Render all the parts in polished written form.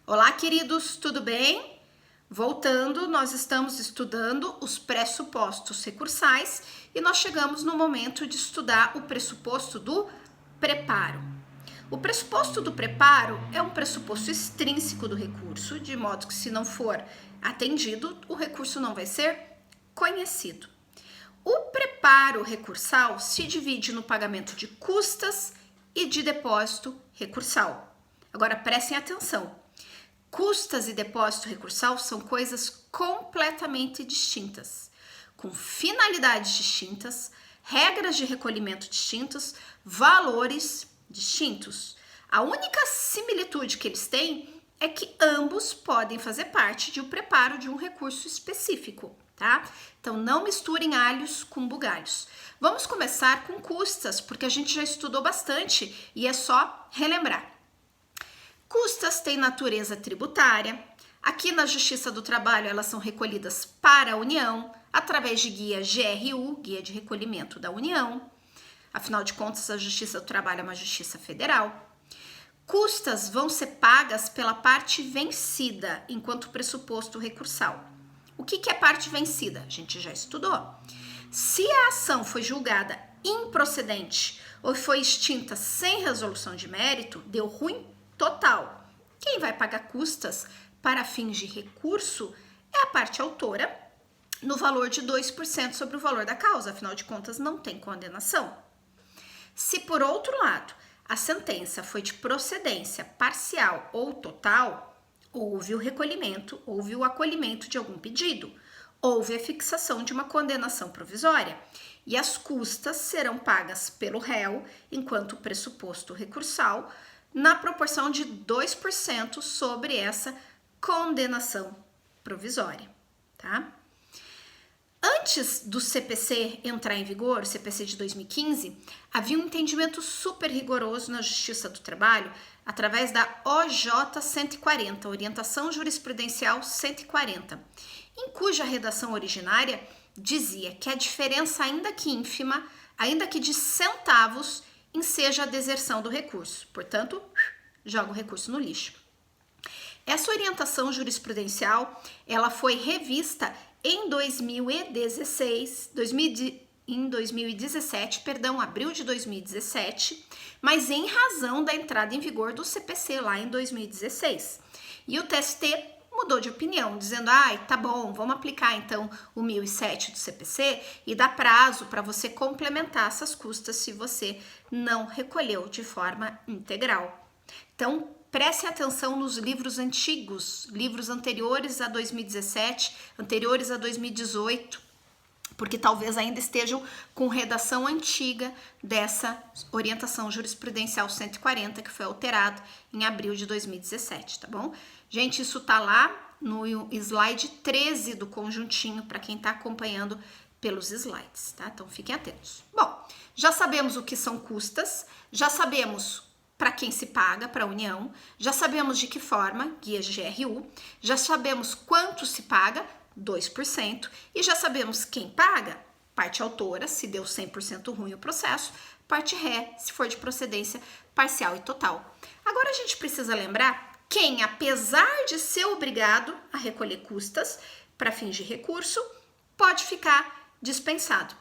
Olá, queridos, tudo bem? Voltando, nós estamos estudando os pressupostos recursais e nós chegamos no momento de estudar o pressuposto do preparo. O pressuposto do preparo é um pressuposto extrínseco do recurso, de modo que, se não for atendido, o recurso não vai ser conhecido. O preparo recursal se divide no pagamento de custas e de depósito recursal. Agora, prestem atenção. Custas e depósito recursal são coisas completamente distintas, com finalidades distintas, regras de recolhimento distintas, valores distintos. A única similitude que eles têm é que ambos podem fazer parte de um preparo de um recurso específico, tá? Então, não misturem alhos com bugalhos. Vamos começar com custas, porque a gente já estudou bastante e é só relembrar. Custas têm natureza tributária. Aqui na Justiça do Trabalho, elas são recolhidas para a União, através de guia GRU, Guia de Recolhimento da União. Afinal de contas, a Justiça do Trabalho é uma justiça federal. Custas vão ser pagas pela parte vencida, enquanto pressuposto recursal. O que é parte vencida? A gente já estudou. Se a ação foi julgada improcedente ou foi extinta sem resolução de mérito, deu ruim total. Quem vai pagar custas para fins de recurso é a parte autora, no valor de 2% sobre o valor da causa, afinal de contas não tem condenação. Se, por outro lado, a sentença foi de procedência parcial ou total, houve o recolhimento, houve o acolhimento de algum pedido, houve a fixação de uma condenação provisória e as custas serão pagas pelo réu, enquanto o pressuposto recursal, na proporção de 2% sobre essa condenação provisória, tá? Antes do CPC entrar em vigor, CPC de 2015, havia um entendimento super rigoroso na Justiça do Trabalho através da OJ 140, Orientação Jurisprudencial 140, em cuja redação originária dizia que a diferença, ainda que ínfima, ainda que de centavos, enseja a deserção do recurso. Portanto, joga o recurso no lixo. Essa orientação jurisprudencial, ela foi revista em 2017, abril de 2017, mas em razão da entrada em vigor do CPC lá em 2016. E o TST mudou de opinião, dizendo, tá bom, vamos aplicar então o 1007 do CPC e dá prazo para você complementar essas custas se você não recolheu de forma integral. Então, preste atenção nos livros antigos, livros anteriores a 2017, anteriores a 2018, porque talvez ainda estejam com redação antiga dessa orientação jurisprudencial 140, que foi alterado em abril de 2017, tá bom? Gente, isso tá lá no slide 13 do conjuntinho, para quem tá acompanhando pelos slides, tá? Então, fiquem atentos. Bom, já sabemos o que são custas, já sabemos para quem se paga, para a União, já sabemos de que forma, guia GRU, já sabemos quanto se paga, 2%, e já sabemos quem paga, parte autora, se deu 100% ruim o processo, parte ré, se for de procedência parcial e total. Agora a gente precisa lembrar quem, apesar de ser obrigado a recolher custas para fins de recurso, pode ficar dispensado.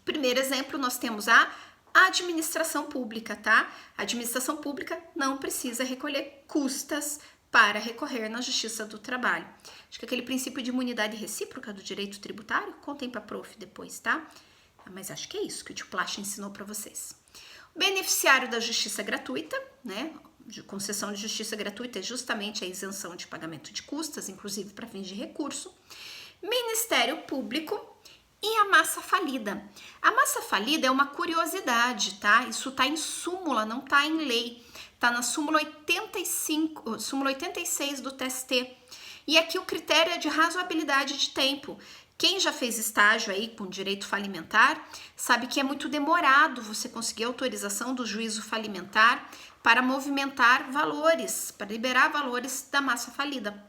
Primeiro exemplo, nós temos a administração pública, tá? A administração pública não precisa recolher custas para recorrer na Justiça do Trabalho. Acho que aquele princípio de imunidade recíproca do direito tributário, contem para a prof depois, tá? Mas acho que é isso que o tio Placha ensinou para vocês. O beneficiário da justiça gratuita, né? De concessão de justiça gratuita é justamente a isenção de pagamento de custas, inclusive para fins de recurso. Ministério Público e a massa falida. A massa falida é uma curiosidade, tá? Isso tá em súmula, não tá em lei. Tá na súmula 86 do TST. E aqui o critério é de razoabilidade de tempo. Quem já fez estágio aí com direito falimentar sabe que é muito demorado você conseguir autorização do juízo falimentar para movimentar valores, para liberar valores da massa falida.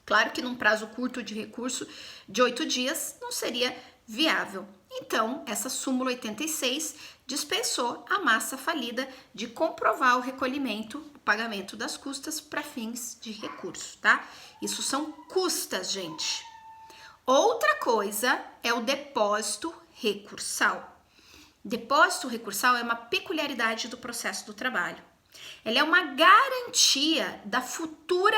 Claro que num prazo curto de recurso de 8 dias não seria viável. Então, essa súmula 86 dispensou a massa falida de comprovar o recolhimento pagamento das custas para fins de recurso, tá? Isso são custas, gente. Outra coisa é o depósito recursal. Depósito recursal é uma peculiaridade do processo do trabalho. Ela é uma garantia da futura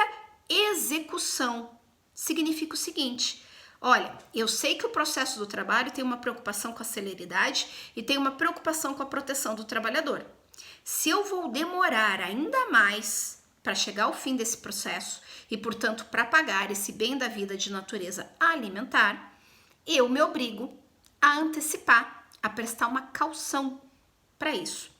execução. Significa o seguinte: olha, eu sei que o processo do trabalho tem uma preocupação com a celeridade e tem uma preocupação com a proteção do trabalhador. Se eu vou demorar ainda mais para chegar ao fim desse processo e, portanto, para pagar esse bem da vida de natureza alimentar, eu me obrigo a antecipar, a prestar uma caução para isso.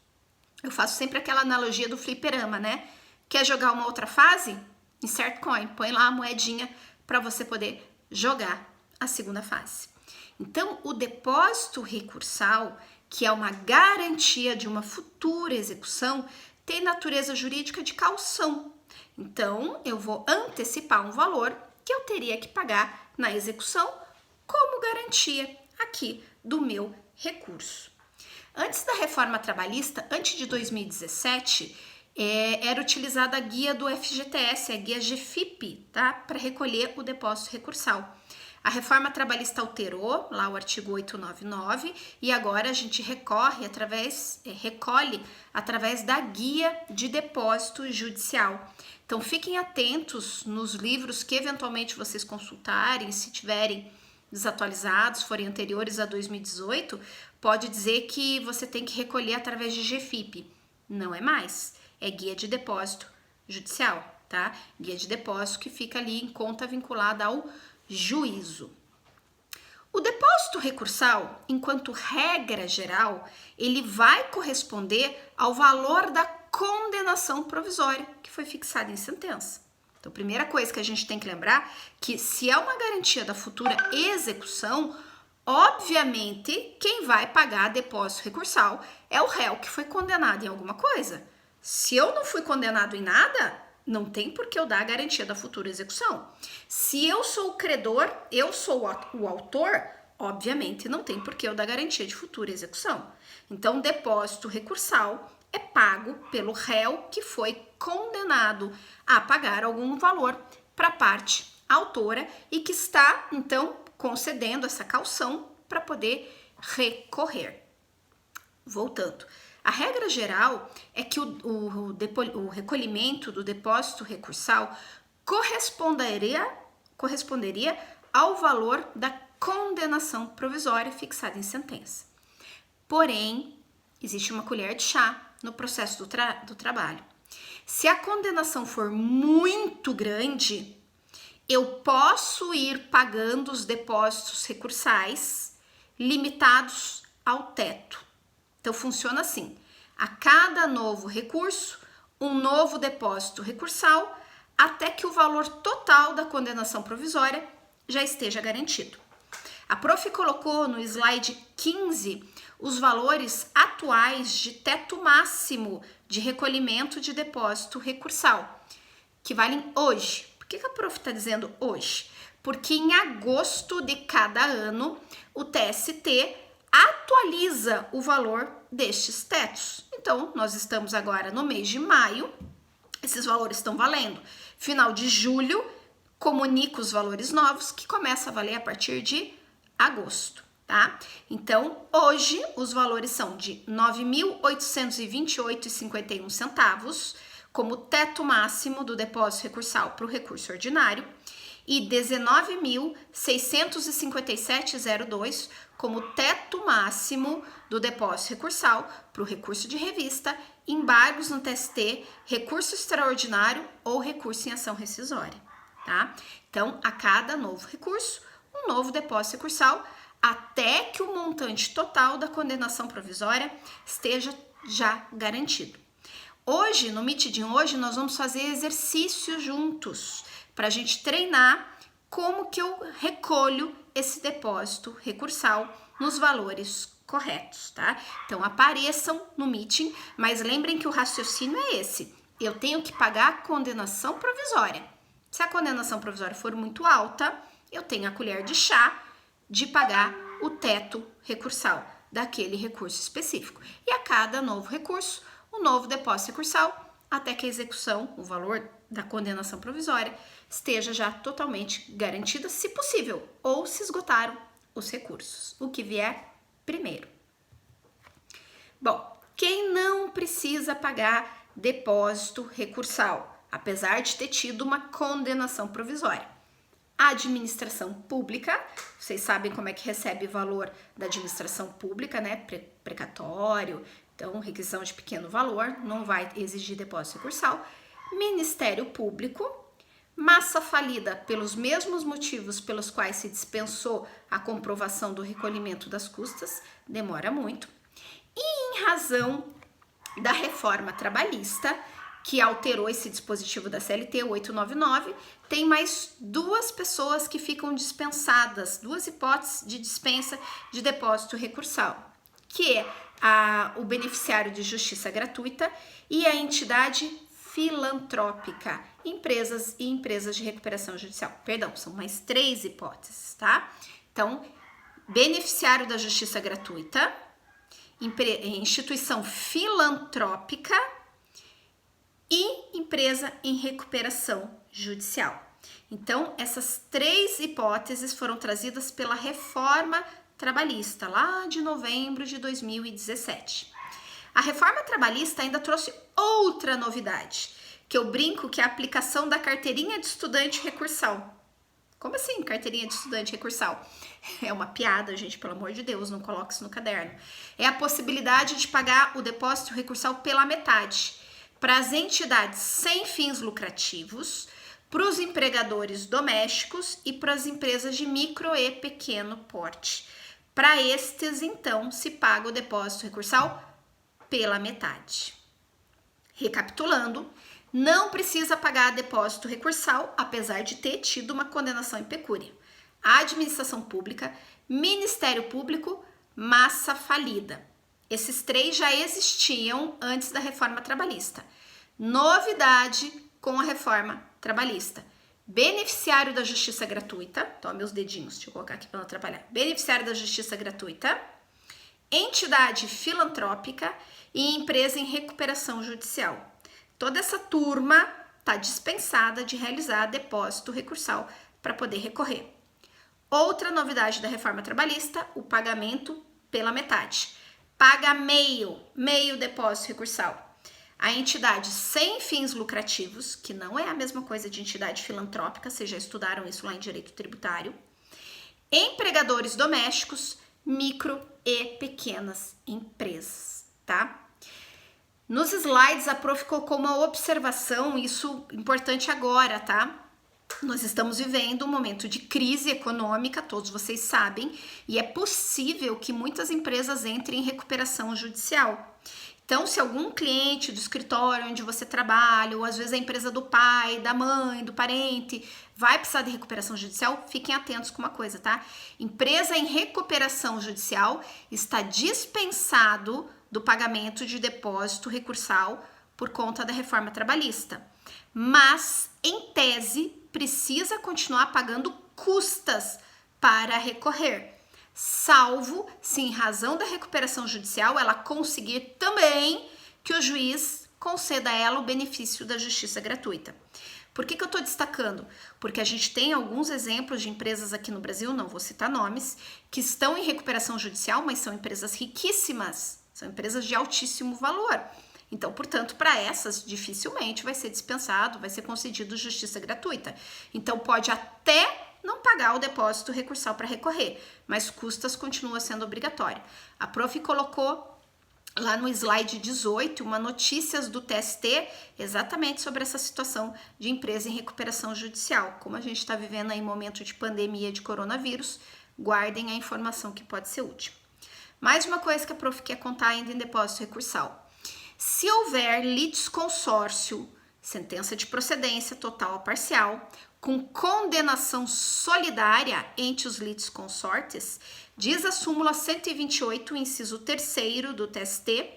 Eu faço sempre aquela analogia do fliperama, né? Quer jogar uma outra fase? Insert coin, põe lá a moedinha para você poder jogar a segunda fase. Então, o depósito recursal, que é uma garantia de uma futura execução, tem natureza jurídica de caução. Então, eu vou antecipar um valor que eu teria que pagar na execução como garantia aqui do meu recurso. Antes da reforma trabalhista, antes de 2017, era utilizada a guia do FGTS, a guia GFIP, tá? Para recolher o depósito recursal. A reforma trabalhista alterou lá o artigo 899 e agora a gente recolhe através da guia de depósito judicial. Então fiquem atentos nos livros que eventualmente vocês consultarem, se tiverem desatualizados, forem anteriores a 2018, pode dizer que você tem que recolher através de GFIP. Não é mais, é guia de depósito judicial, tá? Guia de depósito que fica ali em conta vinculada ao juízo. O depósito recursal, enquanto regra geral, ele vai corresponder ao valor da condenação provisória que foi fixada em sentença. Então, a primeira coisa que a gente tem que lembrar que se é uma garantia da futura execução, obviamente quem vai pagar depósito recursal é o réu que foi condenado em alguma coisa. Se eu não fui condenado em nada, não tem por que eu dar a garantia da futura execução. Se eu sou o credor, eu sou o autor, obviamente não tem por que eu dar garantia de futura execução. Então, depósito recursal é pago pelo réu que foi condenado a pagar algum valor para a parte autora e que está, então, concedendo essa caução para poder recorrer. Voltando. A regra geral é que o recolhimento do depósito recursal corresponderia ao valor da condenação provisória fixada em sentença. Porém, existe uma colher de chá no processo do trabalho. Se a condenação for muito grande, eu posso ir pagando os depósitos recursais limitados ao teto. Então, funciona assim: a cada novo recurso, um novo depósito recursal, até que o valor total da condenação provisória já esteja garantido. A prof colocou no slide 15 os valores atuais de teto máximo de recolhimento de depósito recursal, que valem hoje. Por que a prof está dizendo hoje? Porque em agosto de cada ano, o TST atualiza o valor destes tetos. Então, nós estamos agora no mês de maio, esses valores estão valendo. Final de julho, comunica os valores novos, que começa a valer a partir de agosto, tá? Então, hoje, os valores são de R$ 9.828,51 como teto máximo do depósito recursal para o recurso ordinário e R$ 19.657,02 como teto máximo do depósito recursal para o recurso de revista, embargos no TST, recurso extraordinário ou recurso em ação rescisória, tá? Então, a cada novo recurso, um novo depósito recursal, até que o montante total da condenação provisória esteja já garantido. Hoje, no Meeting hoje, nós vamos fazer exercícios juntos para a gente treinar como que eu recolho esse depósito recursal nos valores corretos, tá? Então, apareçam no Meeting, mas lembrem que o raciocínio é esse: eu tenho que pagar a condenação provisória. Se a condenação provisória for muito alta, eu tenho a colher de chá de pagar o teto recursal daquele recurso específico. E a cada novo recurso, o novo depósito recursal até que a execução, o valor da condenação provisória, esteja já totalmente garantida, se possível, ou se esgotaram os recursos, o que vier primeiro. Bom, quem não precisa pagar depósito recursal, apesar de ter tido uma condenação provisória? A administração pública, vocês sabem como é que recebe valor da administração pública, né? Precatório, então requisição de pequeno valor, não vai exigir depósito recursal. Ministério Público, massa falida pelos mesmos motivos pelos quais se dispensou a comprovação do recolhimento das custas, demora muito. E em razão da reforma trabalhista, que alterou esse dispositivo da CLT 899, tem mais duas pessoas que ficam dispensadas, duas hipóteses de dispensa de depósito recursal, que é o beneficiário de justiça gratuita e a entidade filantrópica, empresas e empresas de recuperação judicial. Perdão, são mais três hipóteses, tá? Então, beneficiário da justiça gratuita, instituição filantrópica e empresa em recuperação judicial. Então, essas três hipóteses foram trazidas pela reforma trabalhista, lá de novembro de 2017. A reforma trabalhista ainda trouxe outra novidade, que eu brinco que é a aplicação da carteirinha de estudante recursal. Como assim, carteirinha de estudante recursal? É uma piada, gente, pelo amor de Deus, não coloque isso no caderno. É a possibilidade de pagar o depósito recursal pela metade para as entidades sem fins lucrativos, para os empregadores domésticos e para as empresas de micro e pequeno porte. Para estes, então, se paga o depósito recursal pela metade. Recapitulando, não precisa pagar depósito recursal, apesar de ter tido uma condenação em pecúnia. A administração pública, Ministério Público, massa falida. Esses três já existiam antes da reforma trabalhista. Novidade com a reforma trabalhista: beneficiário da justiça gratuita, tome os dedinhos, deixa eu colocar aqui para não atrapalhar. Beneficiário da justiça gratuita, entidade filantrópica e empresa em recuperação judicial. Toda essa turma está dispensada de realizar depósito recursal para poder recorrer. Outra novidade da reforma trabalhista: o pagamento pela metade. Paga meio depósito recursal. A entidade sem fins lucrativos, que não é a mesma coisa de entidade filantrópica, vocês já estudaram isso lá em direito tributário. Empregadores domésticos, micro e pequenas empresas, tá? Nos slides a prof colocou uma observação, isso importante agora, tá? Nós estamos vivendo um momento de crise econômica, todos vocês sabem, e é possível que muitas empresas entrem em recuperação judicial. Então, se algum cliente do escritório onde você trabalha, ou às vezes a empresa do pai, da mãe, do parente, vai precisar de recuperação judicial, fiquem atentos com uma coisa, tá? Empresa em recuperação judicial está dispensado do pagamento de depósito recursal por conta da reforma trabalhista. Mas, em tese, precisa continuar pagando custas para recorrer, salvo se em razão da recuperação judicial ela conseguir também que o juiz conceda a ela o benefício da justiça gratuita. Por que eu estou destacando? Porque a gente tem alguns exemplos de empresas aqui no Brasil, não vou citar nomes, que estão em recuperação judicial, mas são empresas riquíssimas, são empresas de altíssimo valor. Então, portanto, para essas, dificilmente vai ser dispensado, vai ser concedido justiça gratuita. Então, pode até não pagar o depósito recursal para recorrer, mas custas continua sendo obrigatório. A prof colocou lá no slide 18 uma notícias do TST exatamente sobre essa situação de empresa em recuperação judicial. Como a gente está vivendo aí momento de pandemia de coronavírus, guardem a informação que pode ser útil. Mais uma coisa que a prof quer contar ainda em depósito recursal. Se houver litisconsórcio, sentença de procedência total ou parcial, com condenação solidária entre os litisconsortes, diz a súmula 128, inciso 3º do TST,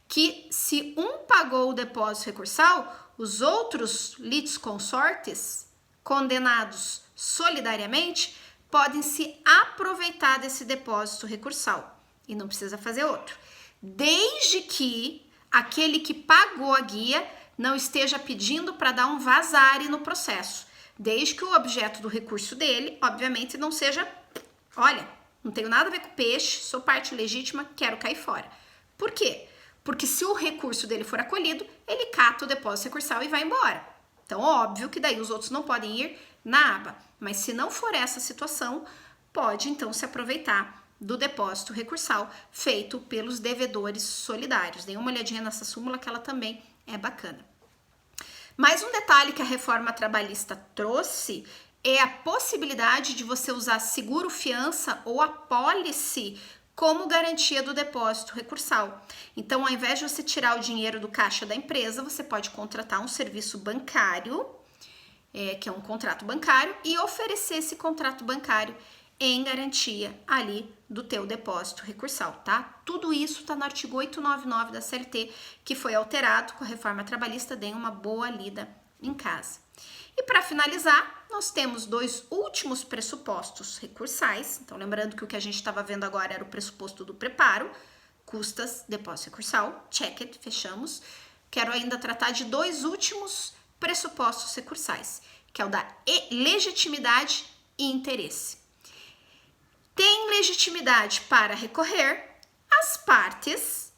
que se um pagou o depósito recursal, os outros litisconsortes condenados solidariamente podem se aproveitar desse depósito recursal e não precisa fazer outro, desde que aquele que pagou a guia não esteja pedindo para dar um vazare no processo, desde que o objeto do recurso dele, obviamente, não seja, olha, não tenho nada a ver com peixe, sou parte legítima, quero cair fora. Por quê? Porque se o recurso dele for acolhido, ele cata o depósito recursal e vai embora. Então, óbvio que daí os outros não podem ir na aba, mas se não for essa situação, pode então se aproveitar do depósito recursal feito pelos devedores solidários. Dê uma olhadinha nessa súmula que ela também é bacana. Mais um detalhe que a reforma trabalhista trouxe é a possibilidade de você usar seguro fiança ou apólice como garantia do depósito recursal. Então, ao invés de você tirar o dinheiro do caixa da empresa, você pode contratar um serviço bancário, que é um contrato bancário, e oferecer esse contrato bancário em garantia ali do teu depósito recursal, tá? Tudo isso tá no artigo 899 da CLT, que foi alterado com a reforma trabalhista. Deem uma boa lida em casa. E para finalizar, nós temos dois últimos pressupostos recursais. Então, lembrando que o que a gente estava vendo agora era o pressuposto do preparo, custas, depósito recursal, check it, fechamos. Quero ainda tratar de dois últimos pressupostos recursais, que é o da legitimidade e interesse. Tem legitimidade para recorrer as partes,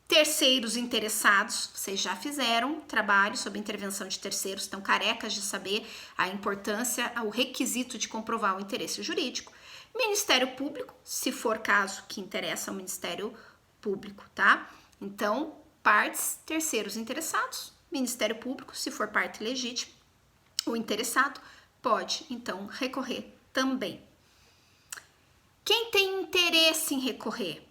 terceiros interessados. Vocês já fizeram trabalho sobre intervenção de terceiros, estão carecas de saber a importância, o requisito de comprovar o interesse jurídico. Ministério Público, se for caso que interessa ao Ministério Público, tá? Então, partes, terceiros interessados, Ministério Público, se for parte legítima, o interessado pode, então, recorrer também. Quem tem interesse em recorrer,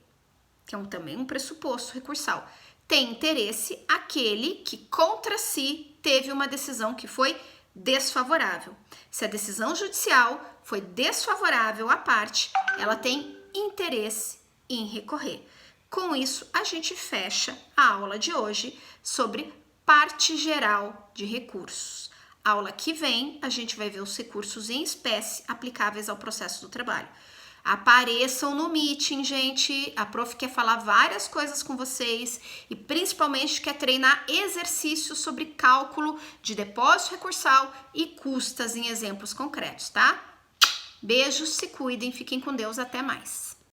que é também um pressuposto recursal, tem interesse aquele que contra si teve uma decisão que foi desfavorável. Se a decisão judicial foi desfavorável à parte, ela tem interesse em recorrer. Com isso, a gente fecha a aula de hoje sobre parte geral de recursos. Aula que vem, a gente vai ver os recursos em espécie aplicáveis ao processo do trabalho. Apareçam no meeting, gente. A prof quer falar várias coisas com vocês e principalmente quer treinar exercícios sobre cálculo de depósito recursal e custas em exemplos concretos, tá? Beijos, se cuidem, fiquem com Deus, até mais.